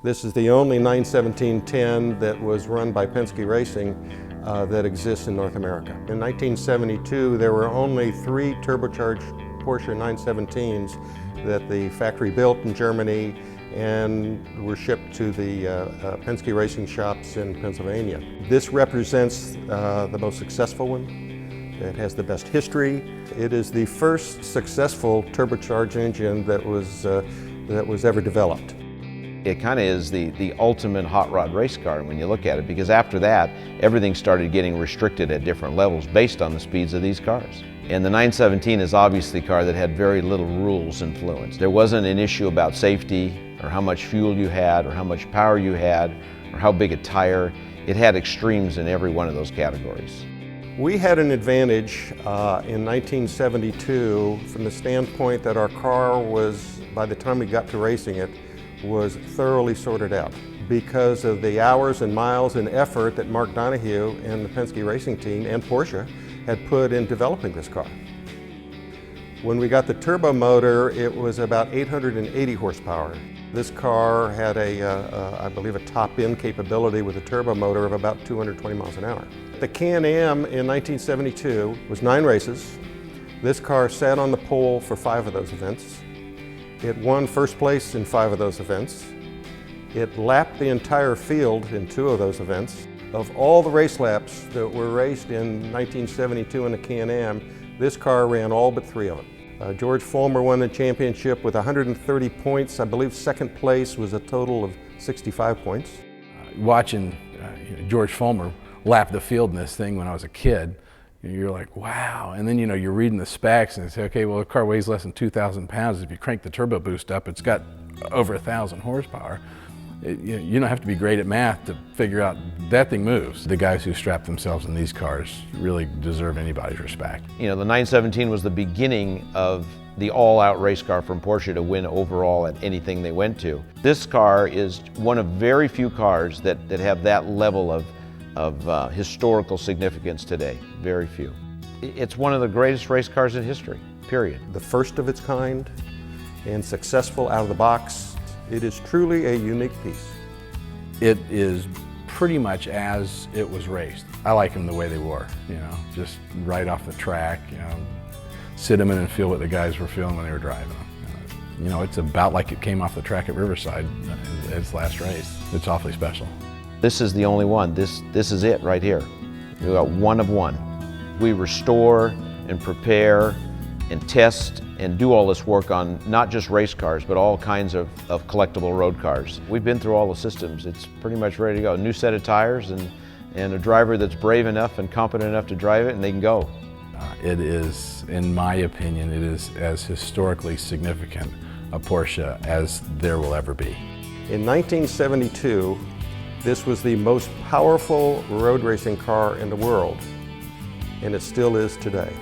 This is the only 917-10 that was run by Penske Racing that exists in North America. In 1972, there were only 3 turbocharged Porsche 917s that the factory built in Germany and were shipped to the Penske Racing shops in Pennsylvania. This represents the most successful one. It has the best history. It is the first successful turbocharged engine that was ever developed. It kind of is the ultimate hot rod race car when you look at it, because after that, everything started getting restricted at different levels based on the speeds of these cars. And the 917 is obviously a car that had very little rules influence. There wasn't an issue about safety or how much fuel you had or how much power you had or how big a tire. It had extremes in every one of those categories. We had an advantage in 1972 from the standpoint that our car was, by the time we got to racing it, was thoroughly sorted out because of the hours and miles and effort that Mark Donohue and the Penske Racing team and Porsche had put in developing this car. When we got the turbo motor, it was about 880 horsepower. This car had I believe a top-end capability with a turbo motor of about 220 miles an hour. The Can-Am in 1972 was 9 races. This car sat on the pole for 5 of those events. It won first place in 5 of those events. It lapped the entire field in 2 of those events. Of all the race laps that were raced in 1972 in the Can-Am, this car ran all but 3 of them. George Follmer won the championship with 130 points. I believe second place was a total of 65 points. Watching George Follmer lap the field in this thing when I was a kid, you're like, wow. And then you're reading the specs and say, okay, well, the car weighs less than 2,000 pounds. If you crank the turbo boost up, it's got over 1,000 horsepower. You don't have to be great at math to figure out that thing moves. The guys who strap themselves in these cars really deserve anybody's respect. The 917 was the beginning of the all-out race car from Porsche to win overall at anything they went to. This car is one of very few cars that have that level of historical significance today. Very few. It's one of the greatest race cars in history, period. The first of its kind and successful out of the box. It is truly a unique piece. It is pretty much as it was raced. I like them the way they were, just right off the track, sit them in and feel what the guys were feeling when they were driving them. It's about like it came off the track at Riverside, its last race. It's awfully special. This is the only one. This is it right here. We got one of one. We restore and prepare and test and do all this work on not just race cars, but all kinds of collectible road cars. We've been through all the systems. It's pretty much ready to go. A new set of tires and a driver that's brave enough and competent enough to drive it, and they can go. It is, in my opinion, it is as historically significant a Porsche as there will ever be. In 1972, this was the most powerful road racing car in the world, and it still is today.